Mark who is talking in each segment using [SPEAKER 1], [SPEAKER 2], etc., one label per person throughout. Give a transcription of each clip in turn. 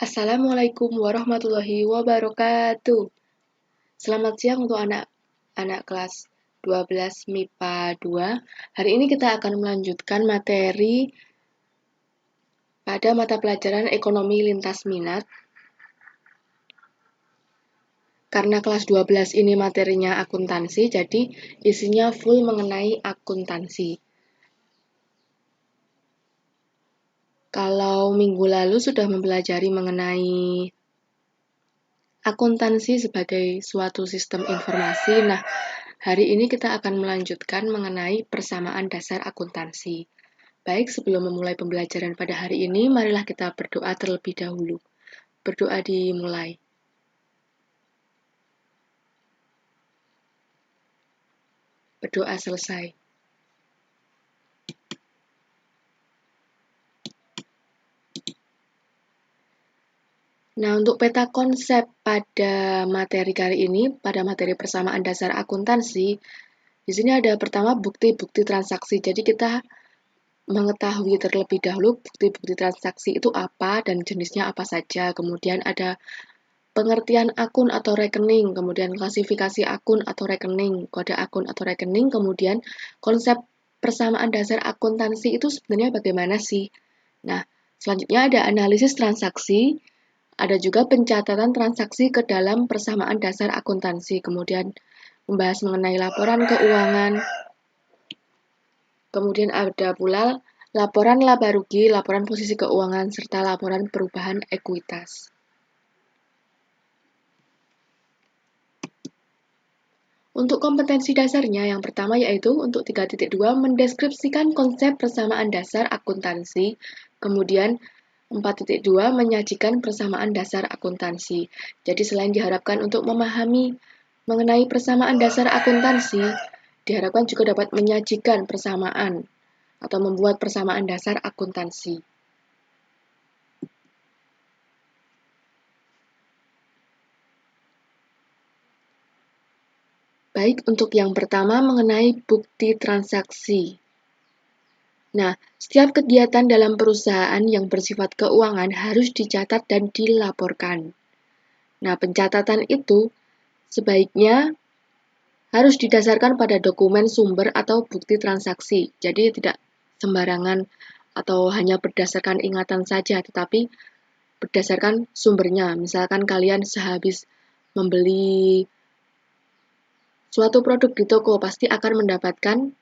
[SPEAKER 1] Assalamualaikum warahmatullahi wabarakatuh. Selamat siang untuk anak-anak kelas 12 MIPA 2. Hari ini kita akan melanjutkan materi pada mata pelajaran ekonomi lintas minat. Karena kelas 12 ini materinya akuntansi, jadi isinya full mengenai akuntansi. Kalau minggu lalu sudah mempelajari mengenai akuntansi sebagai suatu sistem informasi. Nah, hari ini kita akan melanjutkan mengenai persamaan dasar akuntansi. Baik, sebelum memulai pembelajaran pada hari ini, marilah kita berdoa terlebih dahulu. Berdoa dimulai. Berdoa selesai. Nah, untuk peta konsep pada materi kali ini, pada materi persamaan dasar akuntansi, di sini ada pertama bukti-bukti transaksi. Jadi kita mengetahui terlebih dahulu bukti-bukti transaksi itu apa dan jenisnya apa saja. Kemudian ada pengertian akun atau rekening, kemudian klasifikasi akun atau rekening, kode akun atau rekening, kemudian konsep persamaan dasar akuntansi itu sebenarnya bagaimana sih? Nah, selanjutnya ada analisis transaksi, ada juga pencatatan transaksi ke dalam persamaan dasar akuntansi, kemudian membahas mengenai laporan keuangan, kemudian ada pula laporan laba rugi, laporan posisi keuangan, serta laporan perubahan ekuitas. Untuk kompetensi dasarnya, yang pertama yaitu untuk 3.2 mendeskripsikan konsep persamaan dasar akuntansi, kemudian 4.2 menyajikan persamaan dasar akuntansi. Jadi selain diharapkan untuk memahami mengenai persamaan dasar akuntansi, diharapkan juga dapat menyajikan persamaan atau membuat persamaan dasar akuntansi. Baik, untuk yang pertama mengenai bukti transaksi. Nah, setiap kegiatan dalam perusahaan yang bersifat keuangan harus dicatat dan dilaporkan. Nah, pencatatan itu sebaiknya harus didasarkan pada dokumen sumber atau bukti transaksi. Jadi tidak sembarangan atau hanya berdasarkan ingatan saja, tetapi berdasarkan sumbernya. Misalkan kalian sehabis membeli suatu produk di toko, pasti akan mendapatkan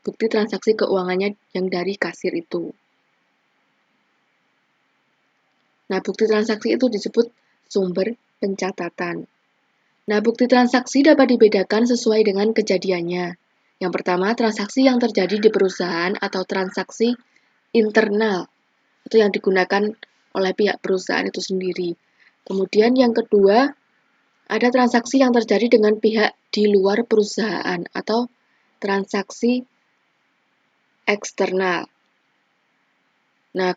[SPEAKER 1] bukti transaksi keuangannya yang dari kasir itu. Nah, bukti transaksi itu disebut sumber pencatatan. Nah, bukti transaksi dapat dibedakan sesuai dengan kejadiannya. Yang pertama, transaksi yang terjadi di perusahaan atau transaksi internal, atau yang digunakan oleh pihak perusahaan itu sendiri. Kemudian yang kedua, ada transaksi yang terjadi dengan pihak di luar perusahaan, atau transaksi eksternal. Nah,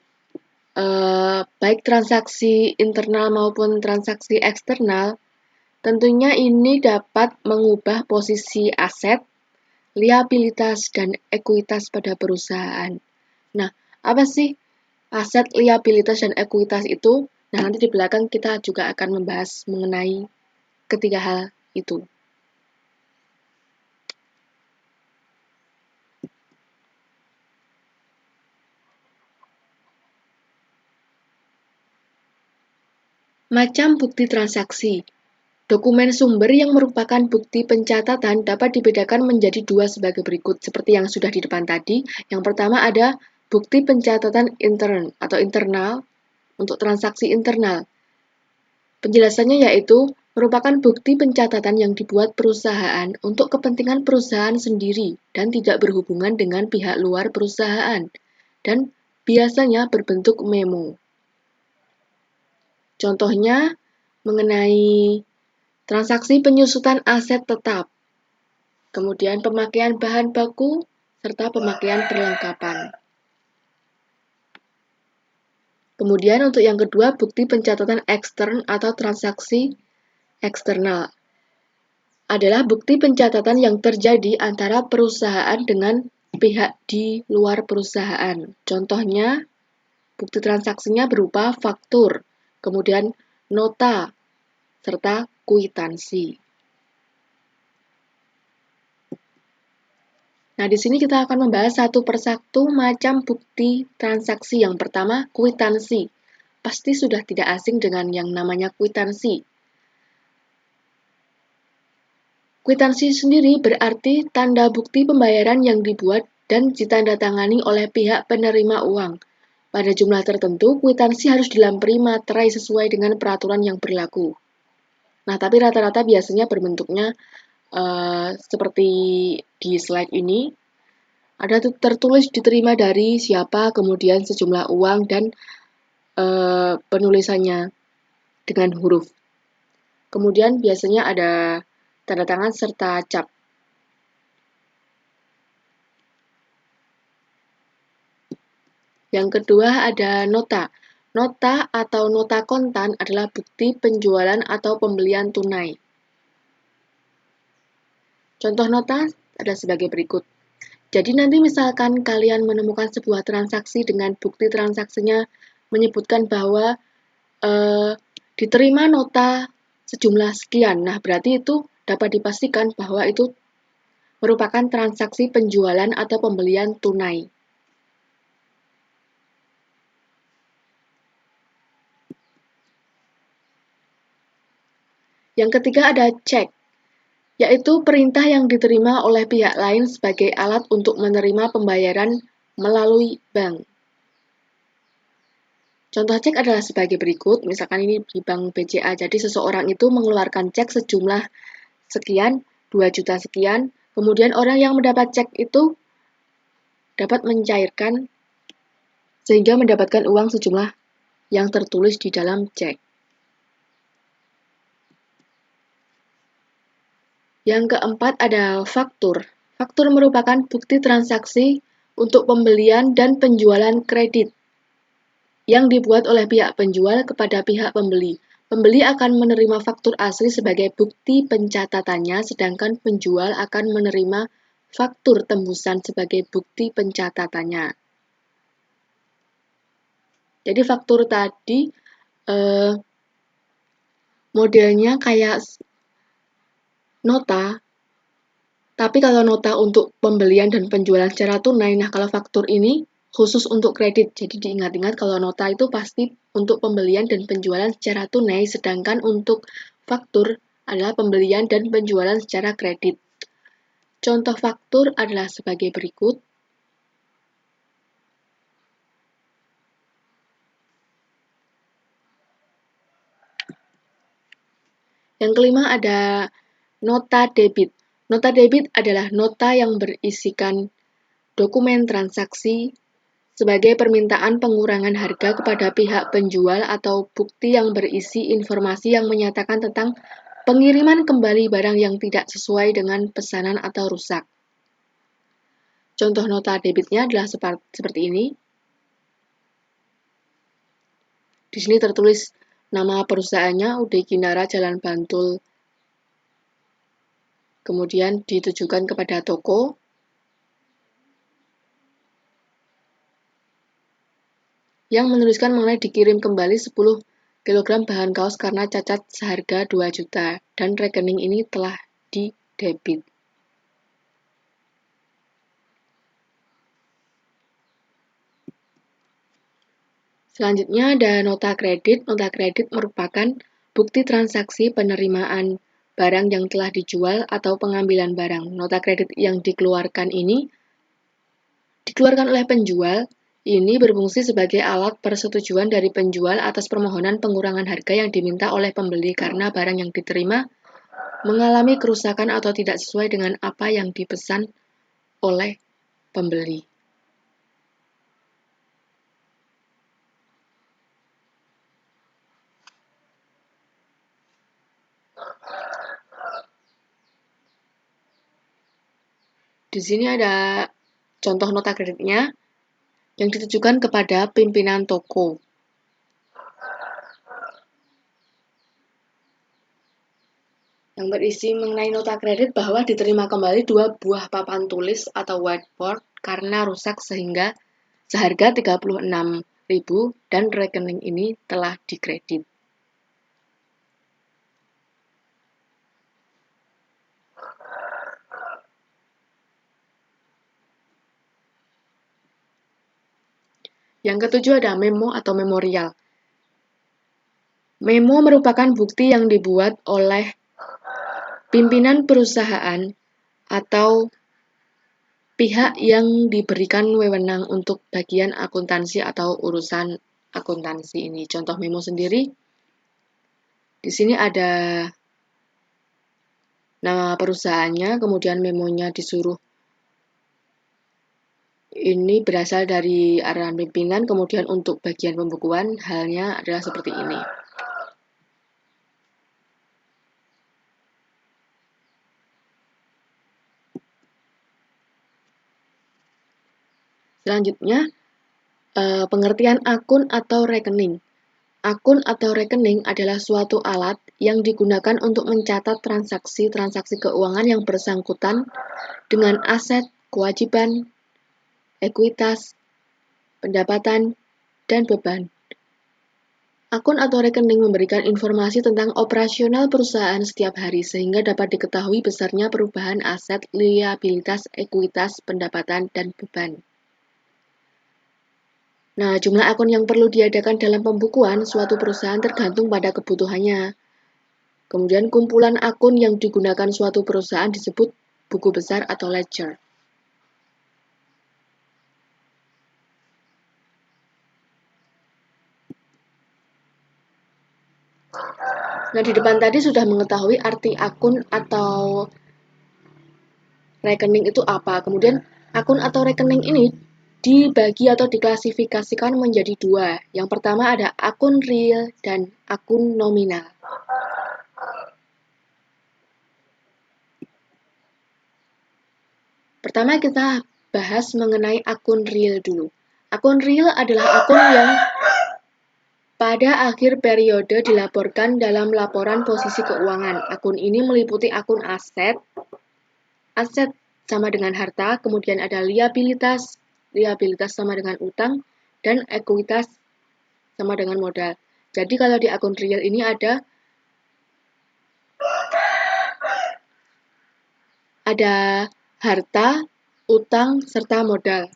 [SPEAKER 1] baik transaksi internal maupun transaksi eksternal, tentunya ini dapat mengubah posisi aset, liabilitas, dan ekuitas pada perusahaan. Nah, apa sih aset, liabilitas, dan ekuitas itu? Nah, nanti di belakang kita juga akan membahas mengenai ketiga hal itu. Macam bukti transaksi. Dokumen sumber yang merupakan bukti pencatatan dapat dibedakan menjadi dua sebagai berikut, seperti yang sudah di depan tadi. Yang pertama ada bukti pencatatan intern atau internal untuk transaksi internal. Penjelasannya yaitu merupakan bukti pencatatan yang dibuat perusahaan untuk kepentingan perusahaan sendiri dan tidak berhubungan dengan pihak luar perusahaan, dan biasanya berbentuk memo. Contohnya mengenai transaksi penyusutan aset tetap, kemudian pemakaian bahan baku, serta pemakaian perlengkapan. Kemudian untuk yang kedua, bukti pencatatan ekstern atau transaksi eksternal adalah bukti pencatatan yang terjadi antara perusahaan dengan pihak di luar perusahaan. Contohnya, bukti transaksinya berupa faktur, kemudian nota, serta kwitansi. Nah, di sini kita akan membahas satu persatu macam bukti transaksi. Yang pertama, kwitansi. Pasti sudah tidak asing dengan yang namanya kwitansi. Kwitansi sendiri berarti tanda bukti pembayaran yang dibuat dan ditandatangani oleh pihak penerima uang. Pada jumlah tertentu, kwitansi harus dilampiri materai sesuai dengan peraturan yang berlaku. Nah, tapi rata-rata biasanya berbentuknya seperti di slide ini. Ada tertulis diterima dari siapa, kemudian sejumlah uang, dan penulisannya dengan huruf. Kemudian biasanya ada tanda tangan serta cap. Yang kedua ada nota. Nota atau nota kontan adalah bukti penjualan atau pembelian tunai. Contoh nota ada sebagai berikut. Jadi nanti misalkan kalian menemukan sebuah transaksi dengan bukti transaksinya menyebutkan bahwa diterima nota sejumlah sekian. Nah, berarti itu dapat dipastikan bahwa itu merupakan transaksi penjualan atau pembelian tunai. Yang ketiga ada cek, yaitu perintah yang diterima oleh pihak lain sebagai alat untuk menerima pembayaran melalui bank. Contoh cek adalah sebagai berikut, misalkan ini di bank BCA, jadi seseorang itu mengeluarkan cek sejumlah sekian, 2 juta sekian, kemudian orang yang mendapat cek itu dapat mencairkan sehingga mendapatkan uang sejumlah yang tertulis di dalam cek. Yang keempat ada faktur. Faktur merupakan bukti transaksi untuk pembelian dan penjualan kredit yang dibuat oleh pihak penjual kepada pihak pembeli. Pembeli akan menerima faktur asli sebagai bukti pencatatannya, sedangkan penjual akan menerima faktur tembusan sebagai bukti pencatatannya. Jadi faktur tadi modelnya kayak nota, tapi kalau nota untuk pembelian dan penjualan secara tunai, nah kalau faktur ini khusus untuk kredit. Jadi diingat-ingat kalau nota itu pasti untuk pembelian dan penjualan secara tunai, sedangkan untuk faktur adalah pembelian dan penjualan secara kredit. Contoh faktur adalah sebagai berikut. Yang kelima ada nota debit. Nota debit adalah nota yang berisikan dokumen transaksi sebagai permintaan pengurangan harga kepada pihak penjual atau bukti yang berisi informasi yang menyatakan tentang pengiriman kembali barang yang tidak sesuai dengan pesanan atau rusak. Contoh nota debitnya adalah seperti ini. Di sini tertulis nama perusahaannya UD Kinara Jalan Bantul. Kemudian ditujukan kepada toko. Yang menuliskan mengenai dikirim kembali 10 kg bahan kaos karena cacat seharga 2 juta dan rekening ini telah didebit. Selanjutnya ada nota kredit. Nota kredit merupakan bukti transaksi penerimaan barang yang telah dijual atau pengambilan barang. Nota kredit yang dikeluarkan oleh penjual. Ini berfungsi sebagai alat persetujuan dari penjual atas permohonan pengurangan harga yang diminta oleh pembeli karena barang yang diterima mengalami kerusakan atau tidak sesuai dengan apa yang dipesan oleh pembeli. Di sini ada contoh nota kreditnya yang ditujukan kepada pimpinan toko. Yang berisi mengenai nota kredit bahwa diterima kembali 2 buah papan tulis atau whiteboard karena rusak sehingga seharga 36.000 dan rekening ini telah dikredit. Yang ketujuh ada memo atau memorial. Memo merupakan bukti yang dibuat oleh pimpinan perusahaan atau pihak yang diberikan wewenang untuk bagian akuntansi atau urusan akuntansi ini. Contoh memo sendiri, di sini ada nama perusahaannya, kemudian memonya disuruh ini berasal dari arahan pimpinan, kemudian untuk bagian pembukuan halnya adalah seperti ini. Selanjutnya, pengertian akun atau rekening. Akun atau rekening adalah suatu alat yang digunakan untuk mencatat transaksi-transaksi keuangan yang bersangkutan dengan aset, kewajiban, ekuitas, pendapatan, dan beban. Akun atau rekening memberikan informasi tentang operasional perusahaan setiap hari sehingga dapat diketahui besarnya perubahan aset, liabilitas, ekuitas, pendapatan, dan beban. Nah, jumlah akun yang perlu diadakan dalam pembukuan suatu perusahaan tergantung pada kebutuhannya. Kemudian kumpulan akun yang digunakan suatu perusahaan disebut buku besar atau ledger. Nah, di depan tadi sudah mengetahui arti akun atau rekening itu apa. Kemudian akun atau rekening ini dibagi atau diklasifikasikan menjadi dua. Yang pertama ada akun real dan akun nominal. Pertama kita bahas mengenai akun real dulu. Akun real adalah akun yang pada akhir periode dilaporkan dalam laporan posisi keuangan. Akun ini meliputi akun aset, aset sama dengan harta, kemudian ada liabilitas, liabilitas sama dengan utang, dan ekuitas sama dengan modal. Jadi kalau di akun real ini ada harta, utang, serta modal.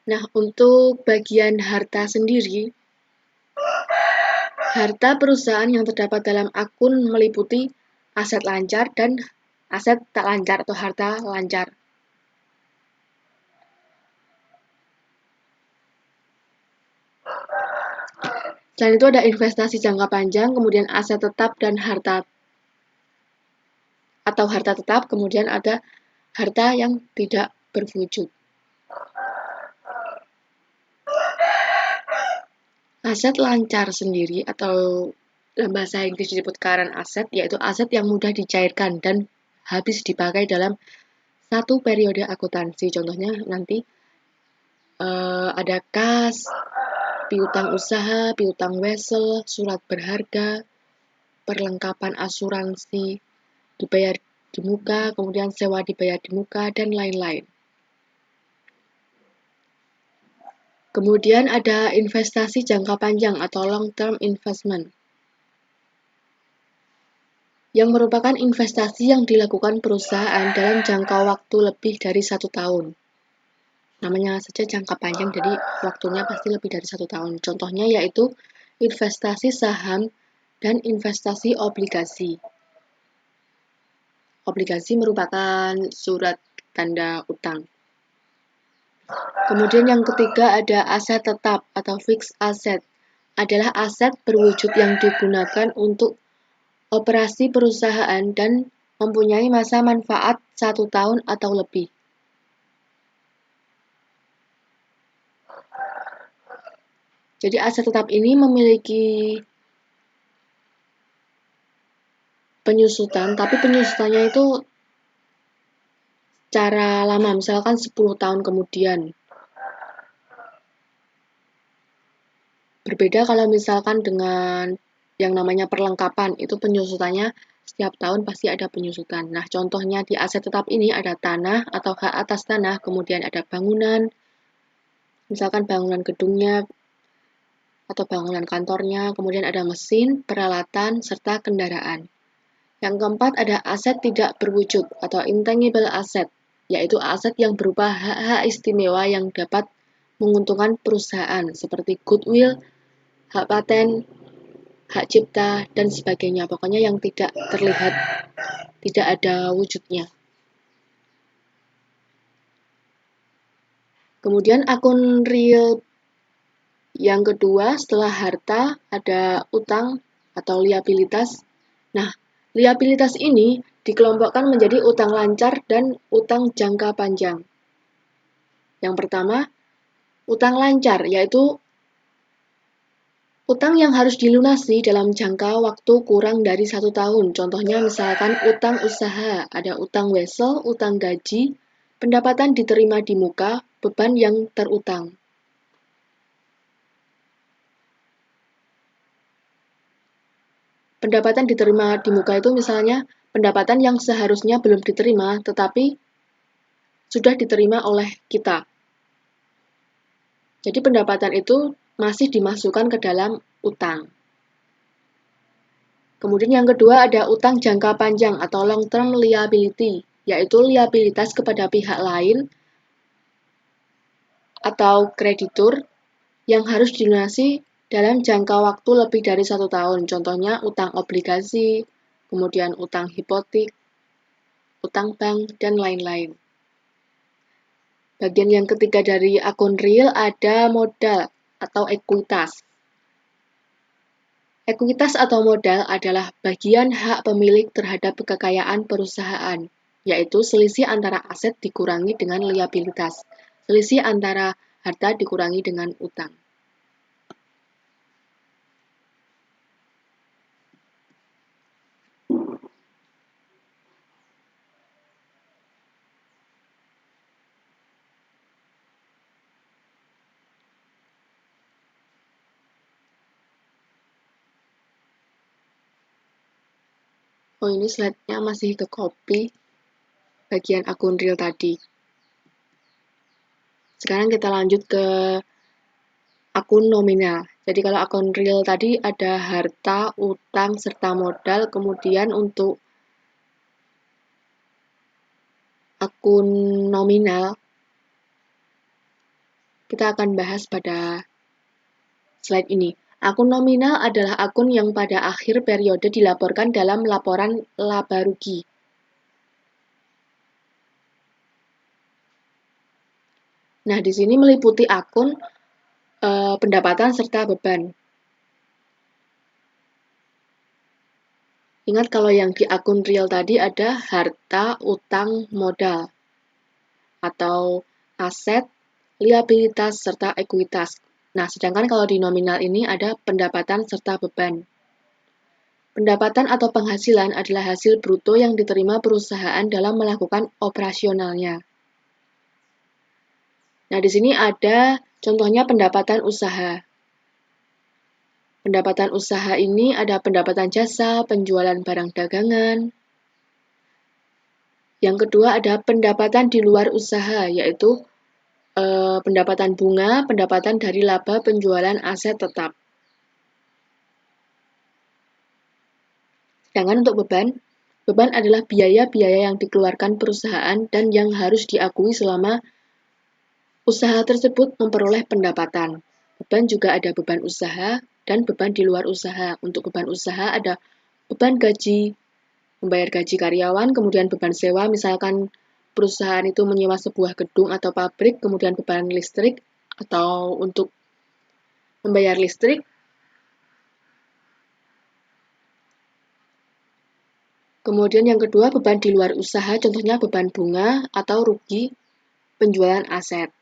[SPEAKER 1] Nah, untuk bagian harta sendiri, harta perusahaan yang terdapat dalam akun meliputi aset lancar dan aset tak lancar atau harta lancar. Selain itu ada investasi jangka panjang, kemudian aset tetap dan harta atau harta tetap, kemudian ada harta yang tidak berwujud. Aset lancar sendiri atau dalam bahasa Inggris disebut current asset, yaitu aset yang mudah dicairkan dan habis dipakai dalam satu periode akuntansi. Contohnya nanti ada kas, piutang usaha, piutang wesel, surat berharga, perlengkapan asuransi dibayar di muka, kemudian sewa dibayar di muka, dan lain-lain. Kemudian ada investasi jangka panjang atau long term investment, yang merupakan investasi yang dilakukan perusahaan dalam jangka waktu lebih dari 1 tahun. Namanya saja jangka panjang, jadi waktunya pasti lebih dari 1 tahun. Contohnya yaitu investasi saham dan investasi obligasi. Obligasi merupakan surat tanda utang. Kemudian yang ketiga ada aset tetap atau fixed asset. Adalah aset berwujud yang digunakan untuk operasi perusahaan dan mempunyai masa manfaat 1 tahun atau lebih. Jadi aset tetap ini memiliki penyusutan, tapi penyusutannya itu secara lama, misalkan 10 tahun kemudian. Berbeda kalau misalkan dengan yang namanya perlengkapan, itu penyusutannya setiap tahun pasti ada penyusutan. Nah, contohnya di aset tetap ini ada tanah atau hak atas tanah, kemudian ada bangunan, misalkan bangunan gedungnya atau bangunan kantornya, kemudian ada mesin, peralatan, serta kendaraan. Yang keempat ada aset tidak berwujud atau intangible asset, yaitu aset yang berupa hak-hak istimewa yang dapat menguntungkan perusahaan seperti goodwill, hak paten, hak cipta, dan sebagainya. Pokoknya yang tidak terlihat, tidak ada wujudnya. Kemudian akun real yang kedua setelah harta ada utang atau liabilitas. Nah, liabilitas ini dikelompokkan menjadi utang lancar dan utang jangka panjang. Yang pertama, utang lancar, yaitu utang yang harus dilunasi dalam jangka waktu kurang dari 1 tahun. Contohnya misalkan utang usaha, ada utang wesel, utang gaji, pendapatan diterima di muka, beban yang terutang. Pendapatan diterima di muka itu misalnya pendapatan yang seharusnya belum diterima, tetapi sudah diterima oleh kita. Jadi pendapatan itu masih dimasukkan ke dalam utang. Kemudian yang kedua ada utang jangka panjang atau long term liability, yaitu liabilitas kepada pihak lain atau kreditur yang harus dilunasi dalam jangka waktu lebih dari 1 tahun. Contohnya utang obligasi, kemudian utang hipotek, utang bank, dan lain-lain. Bagian yang ketiga dari akun real ada modal atau ekuitas. Ekuitas atau modal adalah bagian hak pemilik terhadap kekayaan perusahaan, yaitu selisih antara aset dikurangi dengan liabilitas, selisih antara harta dikurangi dengan utang. Oh, ini slide-nya masih ke copy bagian akun real tadi. Sekarang kita lanjut ke akun nominal. Jadi kalau akun real tadi ada harta, utang, serta modal. Kemudian untuk akun nominal, kita akan bahas pada slide ini. Akun nominal adalah akun yang pada akhir periode dilaporkan dalam laporan laba rugi. Nah, di sini meliputi akun pendapatan serta beban. Ingat kalau yang di akun real tadi ada harta, utang, modal, atau aset, liabilitas, serta ekuitas. Nah, sedangkan kalau di nominal ini ada pendapatan serta beban. Pendapatan atau penghasilan adalah hasil bruto yang diterima perusahaan dalam melakukan operasionalnya. Nah, di sini ada contohnya pendapatan usaha. Pendapatan usaha ini ada pendapatan jasa, penjualan barang dagangan. Yang kedua ada pendapatan di luar usaha, yaitu pendapatan bunga, pendapatan dari laba penjualan aset tetap. Sedangkan untuk beban, beban adalah biaya-biaya yang dikeluarkan perusahaan dan yang harus diakui selama usaha tersebut memperoleh pendapatan. Beban juga ada beban usaha dan beban di luar usaha. Untuk beban usaha ada beban gaji, membayar gaji karyawan, kemudian beban sewa, misalkan perusahaan itu menyewa sebuah gedung atau pabrik, kemudian beban listrik, atau untuk membayar listrik. Kemudian yang kedua, beban di luar usaha, contohnya beban bunga atau rugi penjualan aset.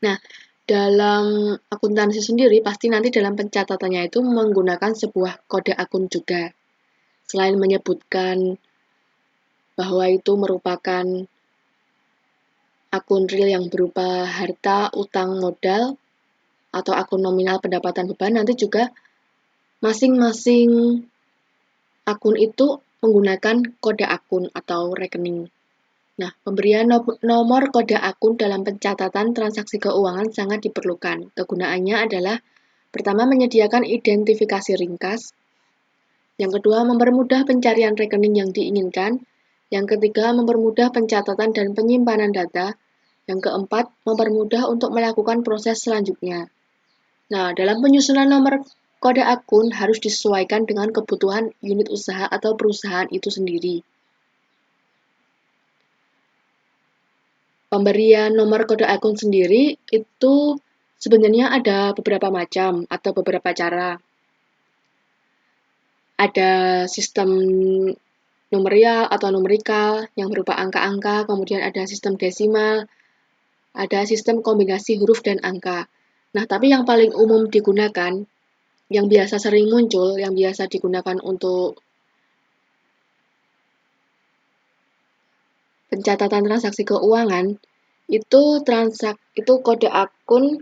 [SPEAKER 1] Nah, dalam akuntansi sendiri, pasti nanti dalam pencatatannya itu menggunakan sebuah kode akun juga. Selain menyebutkan bahwa itu merupakan akun real yang berupa harta, utang, modal, atau akun nominal pendapatan beban, nanti juga masing-masing akun itu menggunakan kode akun atau rekening. Nah, pemberian nomor kode akun dalam pencatatan transaksi keuangan sangat diperlukan. Kegunaannya adalah pertama, menyediakan identifikasi ringkas. Yang kedua, mempermudah pencarian rekening yang diinginkan. Yang ketiga, mempermudah pencatatan dan penyimpanan data. Yang keempat, mempermudah untuk melakukan proses selanjutnya. Nah, dalam penyusunan nomor kode akun harus disesuaikan dengan kebutuhan unit usaha atau perusahaan itu sendiri. Pemberian nomor kode akun sendiri itu sebenarnya ada beberapa macam atau beberapa cara. Ada sistem numerial atau numerikal yang berupa angka-angka, kemudian ada sistem desimal, ada sistem kombinasi huruf dan angka. Nah, tapi yang paling umum digunakan, yang biasa sering muncul, yang biasa digunakan untuk pencatatan transaksi keuangan, itu kode akun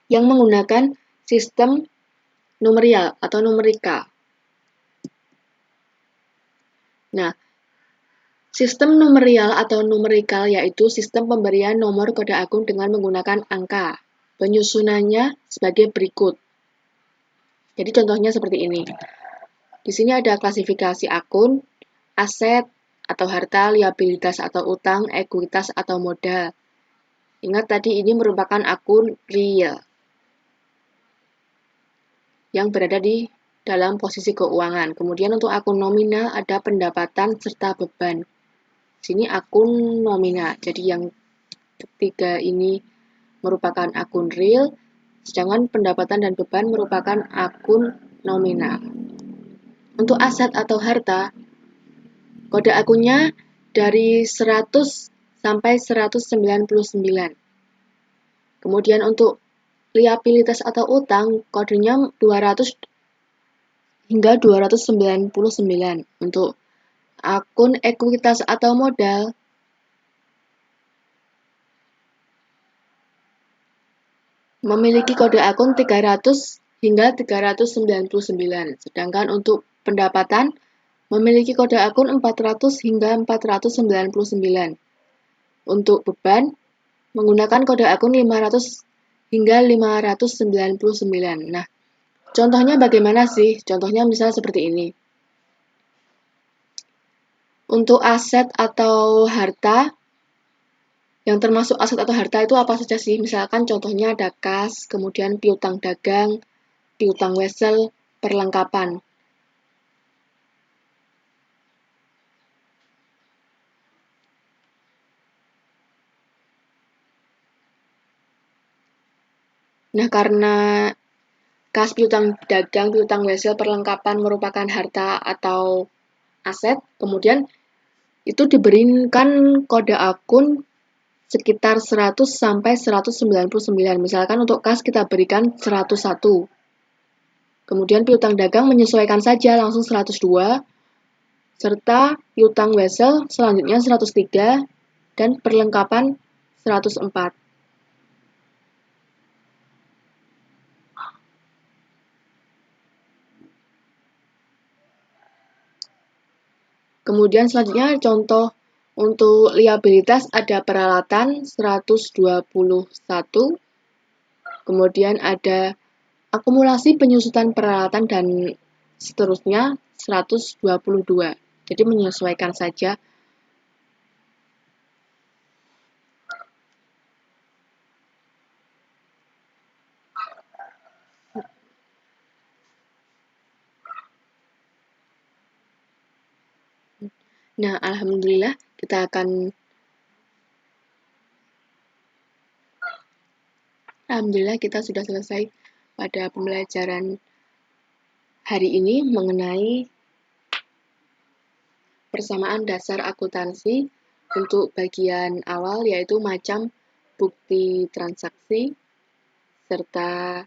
[SPEAKER 1] yang menggunakan sistem numerial atau numerikal. Nah, sistem numerial atau numerikal yaitu sistem pemberian nomor kode akun dengan menggunakan angka. Penyusunannya sebagai berikut. Jadi contohnya seperti ini. Di sini ada klasifikasi akun, aset atau harta, liabilitas atau utang, ekuitas atau modal. Ingat tadi ini merupakan akun real yang berada di dalam posisi keuangan. Kemudian untuk akun nominal ada pendapatan serta beban. Sini akun nominal. Jadi yang ketiga ini merupakan akun real, sedangkan pendapatan dan beban merupakan akun nominal. Untuk aset atau harta, kode akunnya dari 100 sampai 199. Kemudian untuk liabilitas atau utang, kodenya 200 hingga 299. Untuk akun ekuitas atau modal, memiliki kode akun 300 hingga 399. Sedangkan untuk pendapatan, memiliki kode akun 400 hingga 499. Untuk beban, menggunakan kode akun 500 hingga 599. Nah, contohnya bagaimana sih? Contohnya misal seperti ini. Untuk aset atau harta, yang termasuk aset atau harta itu apa saja sih? Misalkan contohnya ada kas, kemudian piutang dagang, piutang wesel, perlengkapan. Nah, karena kas, piutang dagang, piutang wesel, perlengkapan merupakan harta atau aset, kemudian itu diberikan kode akun sekitar 100 sampai 199. Misalkan untuk kas kita berikan 101. Kemudian piutang dagang menyesuaikan saja langsung 102, serta piutang wesel selanjutnya 103 dan perlengkapan 104. Kemudian selanjutnya contoh untuk liabilitas ada peralatan 121, kemudian ada akumulasi penyusutan peralatan dan seterusnya 122. Jadi menyesuaikan saja. Nah, alhamdulillah kita sudah selesai pada pembelajaran hari ini mengenai persamaan dasar akuntansi untuk bagian awal yaitu macam bukti transaksi serta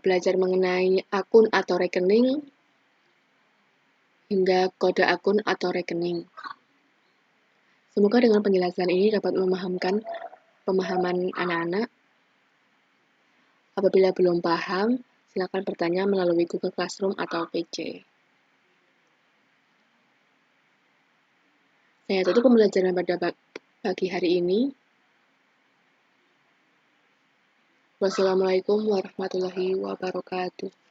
[SPEAKER 1] belajar mengenai akun atau rekening hingga kode akun atau rekening. Semoga dengan penjelasan ini dapat memahamkan pemahaman anak-anak. Apabila belum paham, silakan bertanya melalui Google Classroom atau PC. Saya tutup pembelajaran pada pagi hari ini. Wassalamualaikum warahmatullahi wabarakatuh.